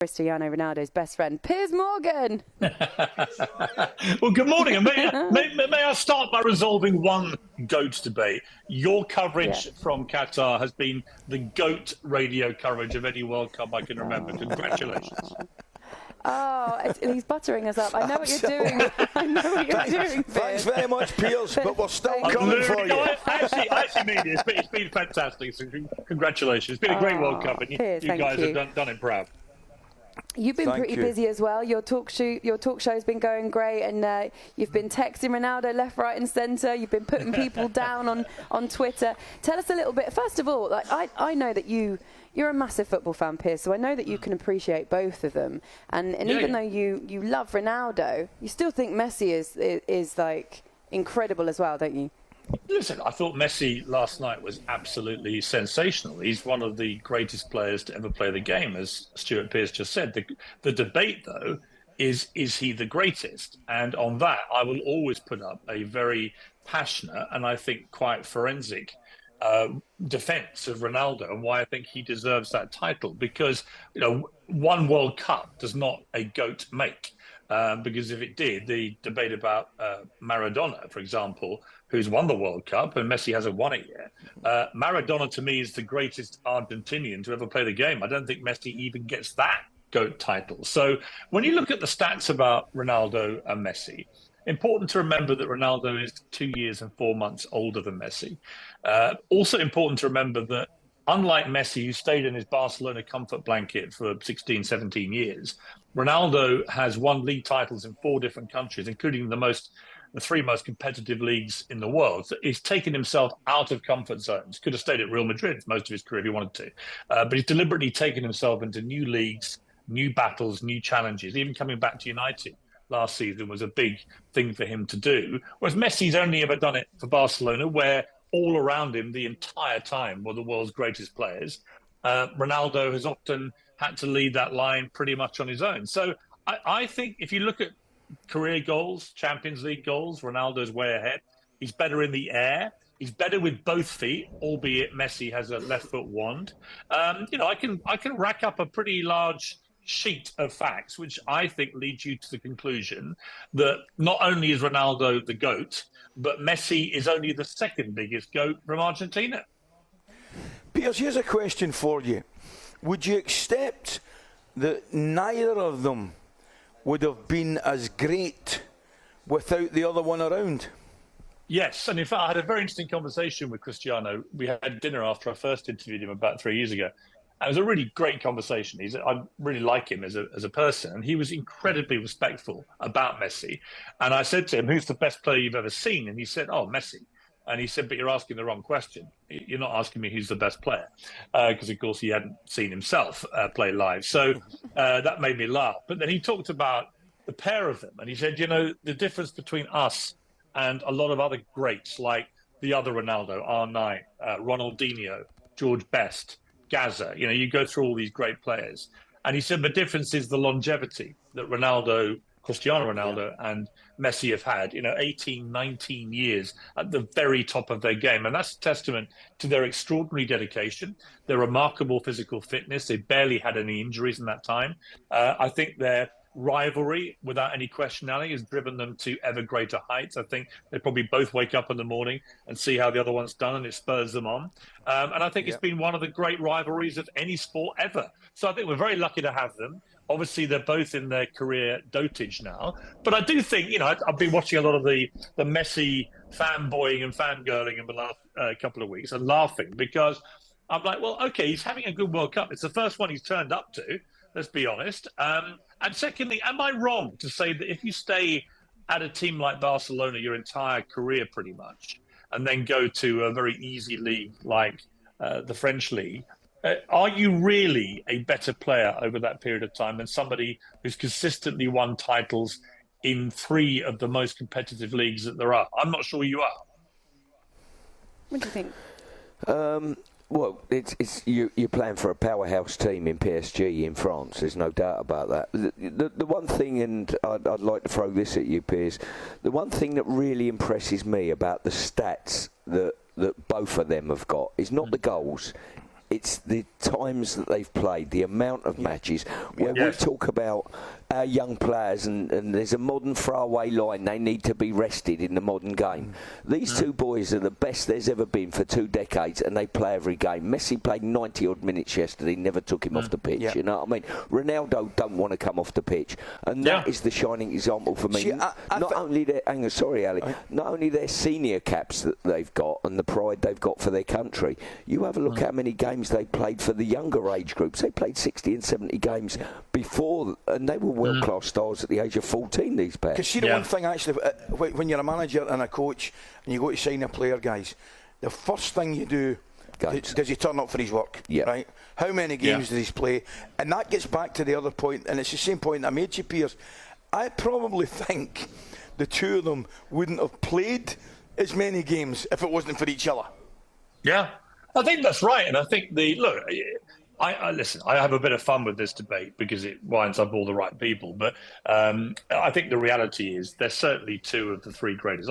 Cristiano Ronaldo's best friend, Piers Morgan. Well, good morning. And may I start by resolving one GOAT debate? Your coverage from Qatar has been the GOAT radio coverage of any World Cup I can remember. Congratulations. Oh, he's buttering us up. I know what you're doing. I know what you're doing, Piers. Thanks very much, Piers, but we're still coming for you. I actually mean it. It's been fantastic. So congratulations. It's been a great World Cup, and Piers, you guys have done it proud. You've been pretty busy as well. Your talk show's been going great, and you've been texting Ronaldo left, right, and centre. You've been putting people down on Twitter. Tell us a little bit. First of all, like I know that you're a massive football fan, Piers, so I know that you can appreciate both of them. And even though you love Ronaldo, you still think Messi is like incredible as well, don't you? Listen, I thought Messi last night was absolutely sensational. He's one of the greatest players to ever play the game, as Stuart Pearce just said. The debate, though, is he the greatest? And on that, I will always put up a very passionate and I think quite forensic defence of Ronaldo and why I think he deserves that title. Because, one World Cup does not a GOAT make. Because if it did, the debate about Maradona, for example, who's won the World Cup, and Messi hasn't won it yet. Maradona, to me, is the greatest Argentinian to ever play the game. I don't think Messi even gets that GOAT title. So when you look at the stats about Ronaldo and Messi, important to remember that Ronaldo is 2 years and 4 months older than Messi. Also important to remember that unlike Messi, who stayed in his Barcelona comfort blanket for 16, 17 years, Ronaldo has won league titles in 4 different countries, including the 3 most competitive leagues in the world. So he's taken himself out of comfort zones. Could have stayed at Real Madrid most of his career if he wanted to. But he's deliberately taken himself into new leagues, new battles, new challenges. Even coming back to United last season was a big thing for him to do. Whereas Messi's only ever done it for Barcelona, where all around him the entire time were the world's greatest players. Ronaldo has often had to lead that line pretty much on his own. So I think if you look at career goals, Champions League goals, Ronaldo's way ahead. He's better in the air. He's better with both feet, albeit Messi has a left foot wand. I can rack up a pretty large sheet of facts, which I think leads you to the conclusion that not only is Ronaldo the GOAT, but Messi is only the second biggest GOAT from Argentina. Piers, here's a question for you. Would you accept that neither of them would have been as great without the other one around? Yes, and in fact, I had a very interesting conversation with Cristiano. We had dinner after I first interviewed him about 3 years ago. And it was a really great conversation. I really like him as a person, and he was incredibly respectful about Messi. And I said to him, "Who's the best player you've ever seen?" And he said, "Oh, Messi." And he said, "But you're asking the wrong question. You're not asking me who's the best player," because, of course, he hadn't seen himself play live. So that made me laugh. But then he talked about the pair of them. And he said, the difference between us and a lot of other greats, like the other Ronaldo, R9, Ronaldinho, George Best, Gaza, you go through all these great players. And he said the difference is the longevity that Cristiano Ronaldo and Messi have had, 18, 19 years at the very top of their game. And that's a testament to their extraordinary dedication, their remarkable physical fitness. They barely had any injuries in that time. I think their rivalry, without any questionality, has driven them to ever greater heights. I think they probably both wake up in the morning and see how the other one's done, and it spurs them on. And I think it's been one of the great rivalries of any sport ever. So I think we're very lucky to have them. Obviously, they're both in their career dotage now. But I do think, I've been watching a lot of the Messi fanboying and fangirling in the last couple of weeks and laughing, because I'm like, well, okay, he's having a good World Cup. It's the first one he's turned up to, let's be honest. And secondly, am I wrong to say that if you stay at a team like Barcelona your entire career pretty much, and then go to a very easy league like the French league, are you really a better player over that period of time than somebody who's consistently won titles in 3 of the most competitive leagues that there are? I'm not sure you are. What do you think? Well, you're playing for a powerhouse team in PSG in France. There's no doubt about that. The one thing, and I'd like to throw this at you, Piers, the one thing that really impresses me about the stats that both of them have got is not the goals. It's the times that they've played, the amount of matches. Where we talk about our young players, and there's a modern throwaway line, they need to be rested in the modern game. These two boys are the best there's ever been for 2 decades, and they play every game. Messi played 90-odd minutes yesterday, never took him off the pitch, you know what I mean? Ronaldo don't want to come off the pitch, and that is the shining example for me. Not only their senior caps that they've got and the pride they've got for their country. You have a look how many games they played for the younger age groups. They played 60 and 70 games before, and they were world-class stars at the age of 14, these pairs. Because see, the one thing, actually, when you're a manager and a coach and you go to sign a player, guys, the first thing you do, does he turn up for his work? Right? How many games does he play? And that gets back to the other point, and it's the same point I made to you, Piers. I probably think the two of them wouldn't have played as many games if it wasn't for each other. Yeah, I think that's right. And I think listen, I have a bit of fun with this debate because it winds up all the right people. But I think the reality is they're certainly 2 of the 3 greatest.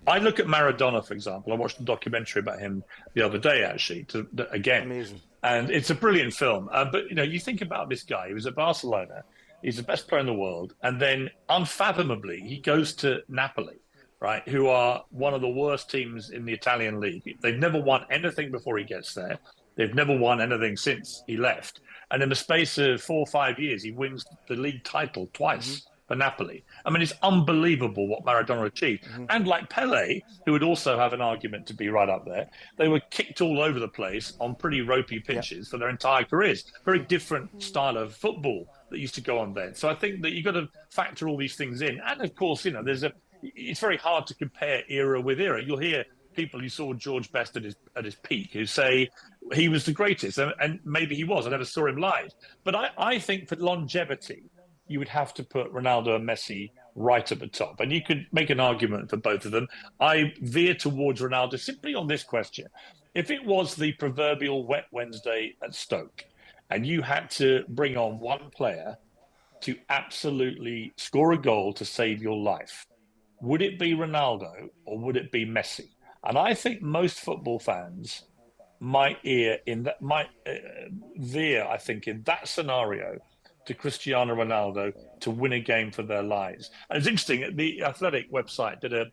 I look at Maradona, for example. I watched a documentary about him the other day, actually, again. Amazing. And it's a brilliant film. But, you think about this guy. He was at Barcelona. He's the best player in the world. And then, unfathomably, he goes to Napoli, right, who are one of the worst teams in the Italian league. They've never won anything before he gets there. They've never won anything since he left. And in the space of 4 or 5 years, he wins the league title twice for Napoli. I mean, it's unbelievable what Maradona achieved. And like Pelé, who would also have an argument to be right up there, they were kicked all over the place on pretty ropey pitches for their entire careers. Very different style of football that used to go on then. So I think that you've got to factor all these things in. And of course, it's very hard to compare era with era. You'll hear people who saw George Best at his peak who say he was the greatest, and maybe he was. I never saw him live. But I think for longevity, you would have to put Ronaldo and Messi right at the top. And you could make an argument for both of them. I veer towards Ronaldo simply on this question. If it was the proverbial wet Wednesday at Stoke, and you had to bring on one player to absolutely score a goal to save your life, would it be Ronaldo or would it be Messi? And I think most football fans might veer, in that scenario to Cristiano Ronaldo to win a game for their lives. And it's interesting, the Athletic website did a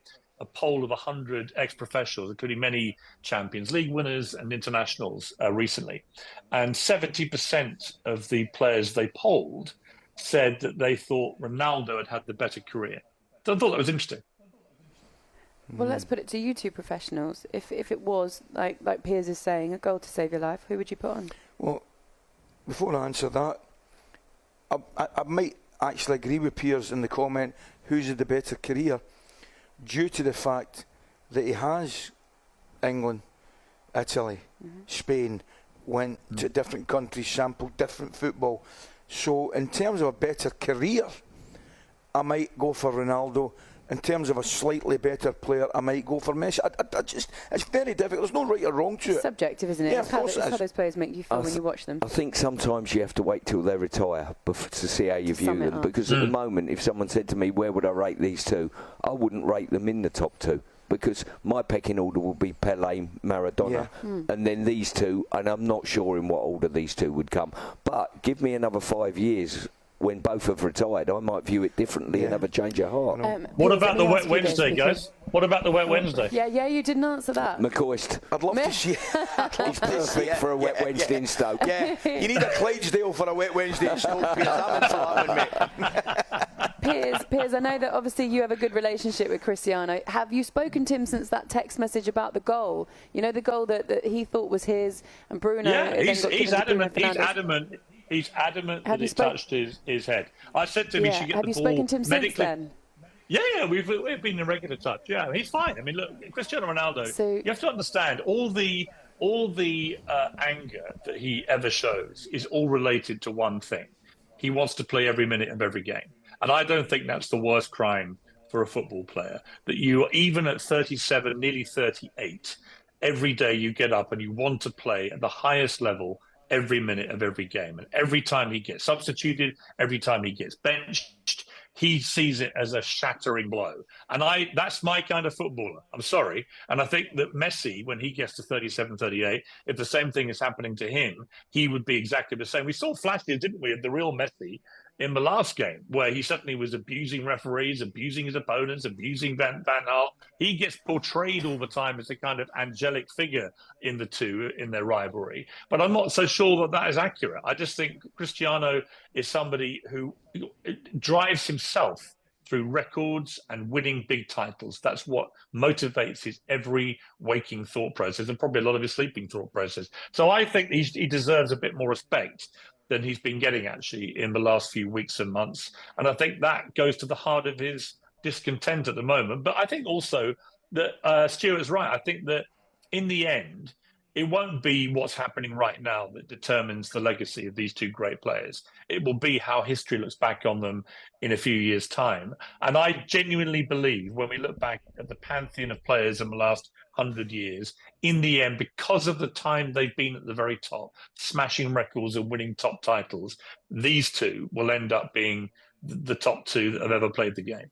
poll of 100 ex-professionals, including many Champions League winners and internationals recently. And 70% of the players they polled said that they thought Ronaldo had the better career. So I thought that was interesting. Well, let's put it to you two professionals. If it was, like Piers is saying, a goal to save your life, who would you put on? Well, before I answer that, I might actually agree with Piers in the comment, who's had the better career, due to the fact that he has England, Italy, Spain, went to different countries, sampled different football. So in terms of a better career, I might go for Ronaldo. In terms of a slightly better player, I might go for Messi. It's very difficult. There's no right or wrong to it. It's subjective, isn't it? Yeah, it's how those players make you feel when you watch them. I think sometimes you have to wait till they retire to see how you view them. Because at the moment, if someone said to me, where would I rate these two? I wouldn't rate them in the top 2. Because my pecking order will be Pelé, Maradona, and then these two, and I'm not sure in what order these two would come. But give me another 5 years. When both have retired, I might view it differently and have a change of heart. What about the wet Wednesday, guys? What about the wet Wednesday? Yeah, you didn't answer that. McCoist. I'd love to see. He's perfect for a wet Wednesday in Stoke. Yeah, you need a Clydesdale for a wet Wednesday in Stoke. Piers, I'm in for that one, mate. Piers, I know that obviously you have a good relationship with Cristiano. Have you spoken to him since that text message about the goal? You know, the goal that he thought was his, and Bruno. Yeah, he's adamant. He's adamant that it touched his head. I said to him, he should get the ball. Have you spoken to him since then? Yeah, we've been in regular touch. Yeah, he's fine. I mean, look, Cristiano Ronaldo. You have to understand all the anger that he ever shows is all related to one thing. He wants to play every minute of every game, and I don't think that's the worst crime for a football player. That you, even at 37, nearly 38, every day you get up and you want to play at the highest level every minute of every game. And every time he gets substituted, every time he gets benched, he sees it as a shattering blow. And that's my kind of footballer. I'm sorry. And I think that Messi, when he gets to 37, 38, if the same thing is happening to him, he would be exactly the same. We saw flashes, didn't we, of the real Messi in the last game, where he suddenly was abusing referees, abusing his opponents, abusing Van Gaal. He gets portrayed all the time as a kind of angelic figure in the two, in their rivalry. But I'm not so sure that is accurate. I just think Cristiano is somebody who drives himself through records and winning big titles. That's what motivates his every waking thought process, and probably a lot of his sleeping thought process. So I think he deserves a bit more respect than he's been getting, actually, in the last few weeks and months. And I think that goes to the heart of his discontent at the moment. But I think also that Stuart's right. I think that in the end, it won't be what's happening right now that determines the legacy of these two great players. It will be how history looks back on them in a few years' time. And I genuinely believe when we look back at the pantheon of players in the last 100 years, in the end, because of the time they've been at the very top, smashing records and winning top titles, these two will end up being the top two that have ever played the game.